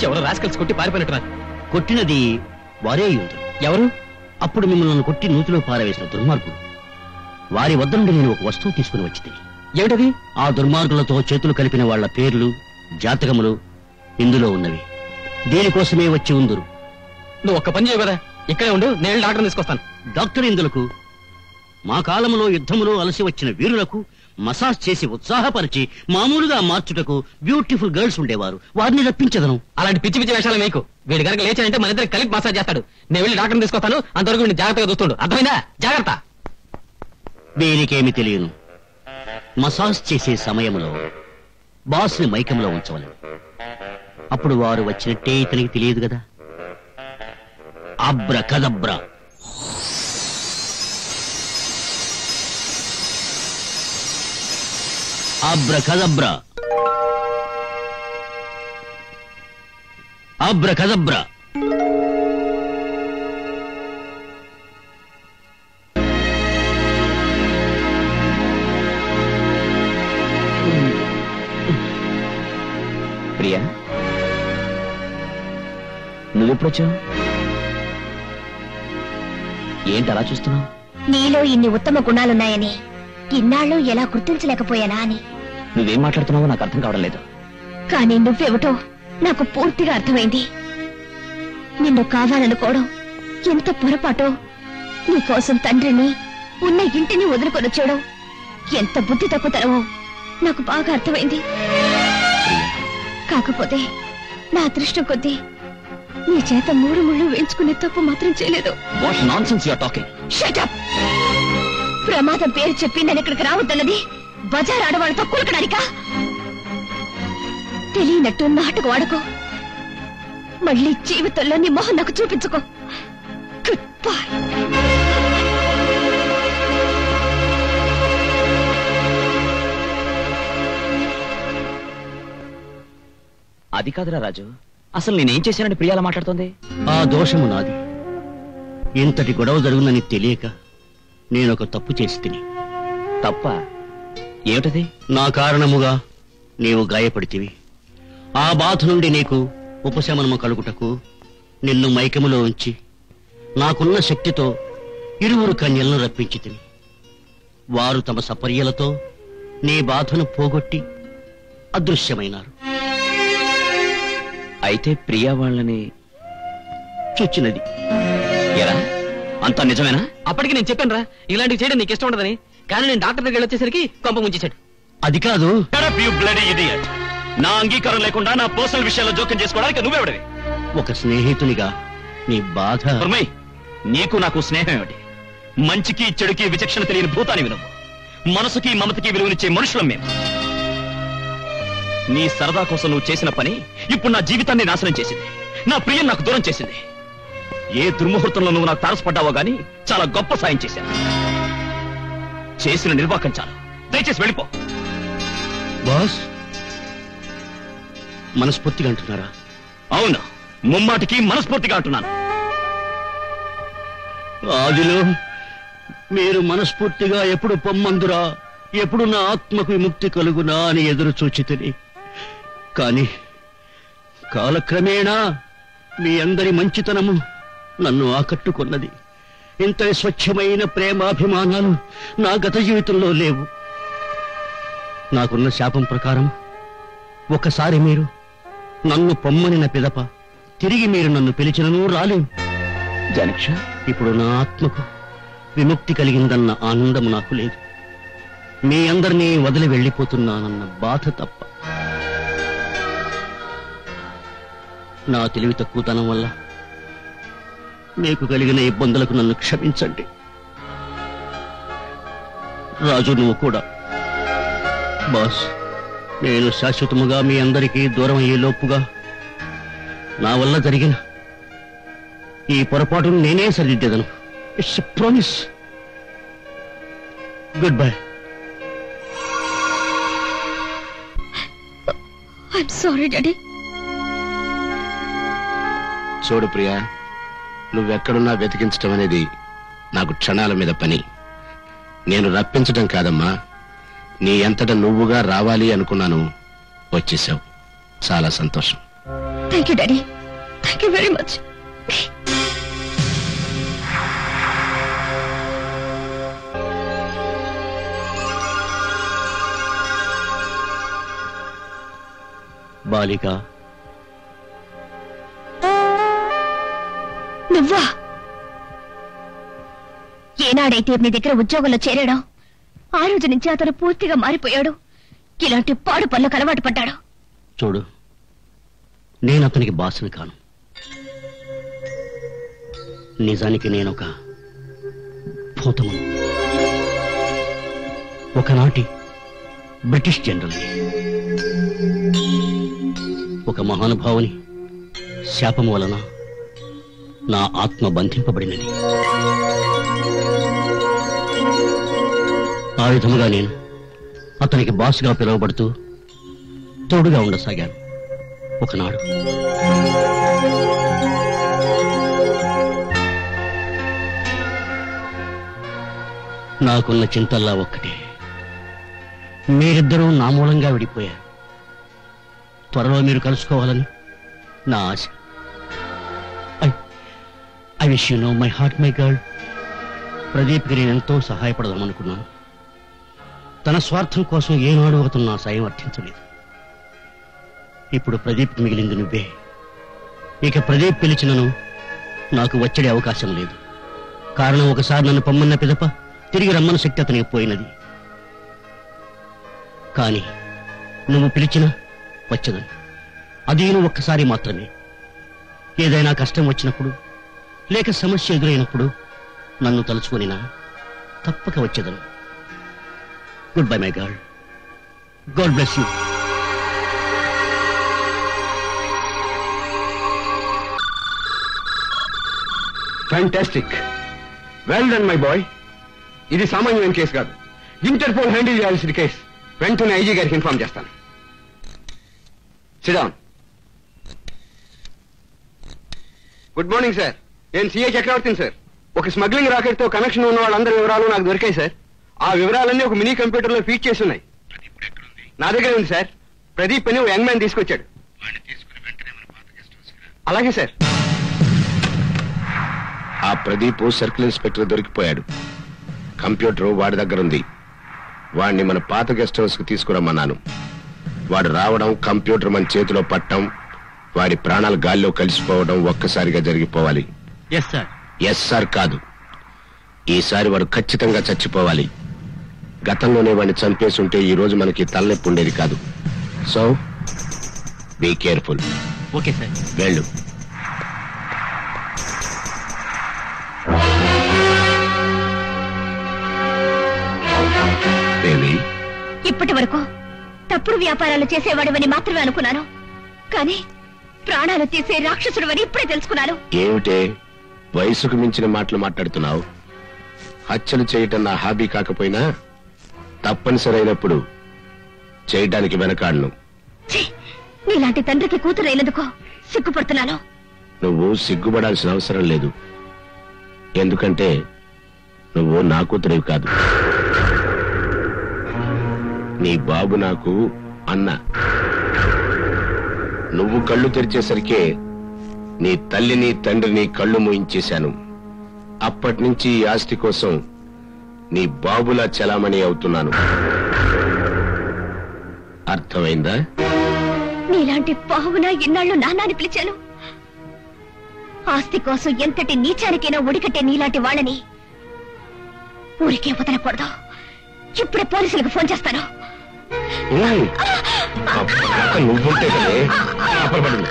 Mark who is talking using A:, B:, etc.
A: ఎవరో రాస్కల్స్ కొట్టి పారిపోయినట్టున్నారు.
B: కొట్టినది వారే ఎవరు? అప్పుడు మిమ్మల్ని కొట్టి నూతిలో పారవేసిన దుర్మార్గుడు. వారి వద్ద నుండి నేను ఒక వస్తువు తీసుకుని వచ్చింది.
A: ఏమిటది?
B: ఆ దుర్మార్గులతో చేతులు కలిపిన వాళ్ల పేర్లు, జాతకములు ఇందులో ఉన్నవి. దీనికోసమే వచ్చి ఉందురు.
A: నువ్వు ఒక్క పని చేయవు కదా, ఇక్కడే ఉండు, నేను డాక్టర్ తీసుకొస్తాను.
B: డాక్టర్ ఇందులకు మా కాలంలో యుద్ధములో అలసి వచ్చిన వీరులకు మసాజ్ చేసి ఉత్సాహపరిచి మామూలుగా మార్చుటకు బ్యూటిఫుల్ గర్ల్స్ ఉండేవారు. వారిని రప్పించదను.
A: అలాంటి పిచ్చి పిచ్చి వేషాలు మీకు. వీడి కనుక లేచానంటే మన ఇద్దరు కలిపి మసాజ్ చేస్తాడు. నేను వెళ్ళి డాక్టర్ని తీసుకొస్తాను. అంతవరకు వీడిని జాగ్రత్తగా చూస్తుండు. అర్థమైందా? జాగ్రత్త.
B: వీరికేమి తెలియను. మసాజ్ చేసే సమయంలో బాస్ ని మైకంలో ఉంచవలను. అప్పుడు వారు వచ్చినట్టే ఇతనికి తెలియదు కదా. అబ్రకదబ్రా. అబ్రకదబ్రా. అబ్రకదబ్రా.
C: ప్రియా, నువ్వెప్పుడొచ్చావు? ఏంటి అలా చూస్తున్నావు?
D: నీలో ఇన్ని ఉత్తమ గుణాలున్నాయని ఇన్నాళ్ళు ఎలా గుర్తించలేకపోయానా అని.
C: నువ్వేం మాట్లాడుతున్నావో నాకు అర్థం కావడం లేదు.
D: కానీ నువ్వెవటో నాకు పూర్తిగా అర్థమైంది. నిన్ను కావాలనుకోవడం ఎంత పొరపాటో, నీకోసం తండ్రిని, ఉన్న ఇంటిని వదులుకొనొచ్చాడు ఎంత బుద్ధి తక్కువతనమో నాకు బాగా అర్థమైంది. కాకపోతే నా అదృష్టం కొద్దీ నీ చేత 3 ముళ్ళు వేయించుకునే తప్పు మాత్రం చేయలేదు.
C: What nonsense you are talking?
D: Shut up. ప్రమాదం పేరు చెప్పి నేను ఇక్కడికి రావద్దన్నది బజార్ ఆడవాళ్ళతో కూలకడానికా? తెలియనట్టు నాటకు వాడుకో. మళ్ళీ జీవితంలో నీ మొహం నాకు చూపించుకో. Good bye.
C: అది కాదురా రాజు, అసలు నేనేం చేశానని ప్రియాల మాట్లాడుతోంది?
B: ఆ దోషము నాది. ఇంతటి గొడవ జరుగునని తెలియక నేనొక తప్పు చేసి తిని.
C: తప్ప? ఏమిటది?
B: నా కారణముగా నీవు గాయపడితివి. ఆ బాధ నుండి నీకు ఉపశమనము కలుగుటకు నిన్ను మైకములో ఉంచి నాకున్న శక్తితో 2 కన్యలను రప్పించి తిని. వారు తమ సపర్యలతో నీ బాధను పోగొట్టి అదృశ్యమైనారు.
C: అయితే ప్రియా వాళ్ళని
B: చూచినది.
C: ఎరా, అంతా నిజమేనా?
A: అప్పటికి నేను చెప్పాను రా, ఇలాంటివి చేయడం నీకు ఇష్టం ఉండదని. కానీ నేను డాక్టర్ దగ్గర వచ్చేసరికి కొంప ముంచేశాడు.
B: అది కాదు.
C: నా అంగీకారం లేకుండా నా పర్సనల్ విషయాల్లో జోక్యం చేసుకోవడానికి నువ్వెవడవి?
B: ఒక స్నేహితునిగా నీ బాధ.
C: నీకు నాకు స్నేహం ఏమిటి? మంచికి చెడుకి విచక్షణ తెలియని భూతాన్ని వినవు. మనసుకి మమతకి విలువనిచ్చే మనుషులం మేము. నీ సరదా కోసం నువ్వు చేసిన పని ఇప్పుడు నా జీవితాన్ని నాశనం చేసింది. నా ప్రియం నాకు దూరం చేసింది. ఏ దుర్ముహూర్తంలో నువ్వు నాకు తారసపడ్డావో గానీ చాలా గొప్ప సాయం చేశాను. చేసిన నిర్వాకం చాలు, దయచేసి వెళ్ళిపో.
B: బాస్, మనస్ఫూర్తిగా అంటున్నారా?
C: అవును, ముమ్మాటికి మనస్ఫూర్తిగా అంటున్నాను.
B: ఆదిలో మీరు మనస్ఫూర్తిగా ఎప్పుడు పొమ్మందురా, ఎప్పుడు నా ఆత్మకు విముక్తి కలుగునా అని ఎదురు చూచితిని. కాని కాలక్రమేణా మీ అందరి మంచితనము నన్ను ఆకట్టుకున్నది. ఇంతటి స్వచ్ఛమైన ప్రేమాభిమానాలు నా గత జీవితంలో లేవు. నాకున్న శాపం ప్రకారం ఒకసారి మీరు నన్ను పొమ్మనిన పిదప తిరిగి మీరు నన్ను పిలిచినను రాలేం.
C: జానక్ష,
B: ఇప్పుడు నా ఆత్మకు విముక్తి కలిగిందన్న ఆనందం నాకు లేదు. మీ అందరినీ వదిలి వెళ్ళిపోతున్నానన్న బాధ తప్ప. నా తెలివి తక్కువతనం వల్ల మీకు కలిగిన ఇబ్బందులకు నన్ను క్షమించండి. రాజు, నువ్వు కూడా. బాస్, నేను శాశ్వతముగా మీ అందరికీ దూరం అయ్యే లోపుగా నా వల్ల జరిగిన ఈ పొరపాటును నేనే సరిదిద్దేదను. It's a promise. Good bye.
D: I'm sorry daddy.
E: చూడు ప్రియా, నువ్వెక్కడున్నా వెతికించటం అనేది నాకు క్షణాల మీద పని. నేను రప్పించటం కాదమ్మా, నీ అంతటా నువ్వుగా రావాలి అనుకున్నాను, వచ్చేసావు. చాలా సంతోషం.
D: Thank you daddy, thank you very much.
B: బాలిక,
D: నువ్వా? ఏనాడైతే నీ దగ్గర ఉద్యోగంలో చేరాడో ఆ రోజు నుంచి అతను పూర్తిగా మారిపోయాడు. ఇలాంటి పాడు పనులకు అలవాటు పడ్డాడు.
B: చూడు, నేను అతనికి బాసుని కాను. నిజానికి నేనొక భూతమును, ఒకనాటి బ్రిటిష్ జనరల్ని, ఒక మహానుభావుని శాపము వలన నా ఆత్మ బంధింపబడినది. ఆ విధముగా నేను అతనికి బాసుగా పిలువబడుతూ తోడుగా ఉండసాగాను. ఒకనాడు నాకున్న చింతల్లా ఒక్కటే, మీరిద్దరూ నా మూలంగా విడిపోయారు. త్వరలో మీరు కలుసుకోవాలని నా ఆశ. I wish you know my heart my girl. ప్రదీప్కి నేను ఎంతో సహాయపడదామనుకున్నాను. తన స్వార్థం కోసం ఏనాడు అతను నా సాయం అర్థించలేదు. ఇప్పుడు ప్రదీప్కి మిగిలింది నువ్వే. ఇక ప్రదీప్ పిలిచినను నాకు వచ్చే అవకాశం లేదు. కారణం, ఒకసారి నన్ను పొమ్మన్న పిదప తిరిగి రమ్మన్న శక్తి అతనికి పోయినది. కానీ నువ్వు పిలిచినా వచ్చదని. అది నువ్వు ఒక్కసారి మాత్రమే. ఏదైనా కష్టం వచ్చినప్పుడు లేక సమస్య ఎదురైనప్పుడు నన్ను తలుచుకొనినా తప్పక వచ్చేదను. Good bye my girl. God bless you.
F: Fantastic, well done my boy. ఇది సామాన్యమైన కేసు కాదు, ఇంటర్పోల్ హ్యాండిల్ చేయాల్సిన కేసు. వెంటనే ఐజీ గారికి ఇన్ఫార్మ్ చేస్తాను. Sit down. Good morning sir, నేను సిఐ చక్రవర్తిని సార్. ఒక స్మగ్లింగ్ రాకెట్ తో కనెక్షన్ ఉన్న వాళ్ళందరి వివరాలు నాకు దొరికాయి సార్. ఆ వివరాలన్నీ ఒక మినీ కంప్యూటర్ లో ఫీడ్ చేసి ఉన్నాయి. నా దగ్గర ఉంది సార్. ప్రదీప్ అని ఓ యంగ్ మ్యాన్ తీసుకొచ్చాడు. అలాగే సార్.
E: ఆ ప్రదీప్ సర్కిల్ ఇన్స్పెక్టర్ దొరికిపోయాడు. కంప్యూటర్ వాడి దగ్గర ఉంది. వాడిని మన పాత గెస్ట్ హౌస్ కు తీసుకురమ్మన్నాను. వాడు రావడం, కంప్యూటర్ మన చేతిలో పట్టడం, వాడి ప్రాణాలు గాల్లో కలిసిపోవడం ఒక్కసారిగా జరిగిపోవాలి.
B: Yes sir.
E: ఎస్ సార్ కాదు, ఈసారి వాడు ఖచ్చితంగా చచ్చిపోవాలి. గతంలోనే వాడిని చంపేసి ఉంటే ఈ రోజు మనకి తలనొప్పి ఉండేది కాదు. So be careful.
B: Okay sir.
E: వెళ్ళు.
D: ఇప్పటి వరకు తప్పుడు వ్యాపారాలు చేసేవాడివని మాత్రమే అనుకున్నాను, కానీ ప్రాణాలు తీసే రాక్షసుడివని ఇప్పుడే తెలుసుకున్నాను.
E: ఏమిటే వయసుకు మించిన మాటలు మాట్లాడుతున్నావు? హత్యలు చేయటం నా హాబీ కాకపోయినా తప్పనిసరైనప్పుడు చేయడానికి వెనకాడను.
D: నీలాంటి తండ్రికి కూతురైనందుకో సిగ్గుపడుతున్నాను.
E: నువ్వు సిగ్గుపడాల్సిన అవసరం లేదు. ఎందుకంటే నువ్వు నా కూతురివి కాదు. నీ బాబు నాకు అన్న. నువ్వు కళ్ళు తెరిచేసరికే నీ తల్లిని తండ్రిని కళ్ళు మూయించేశాను. అప్పటి నుంచి ఈ ఆస్తి కోసం నీ బాబులా చలామణి అవుతున్నాను. అర్థమైందా?
D: నీలాంటి బావున ఇన్నాళ్ళు నాన్నని పిలిచాను. ఆస్తి కోసం ఎంతటి నీచానికైనా ఒడికట్టే నీలాంటి వాళ్ళని ఊరికే వదలకూడదు. ఇప్పుడే పోలీసులకు ఫోన్ చేస్తాను.
E: నువ్వుంటే కదే అప్పలపడింది.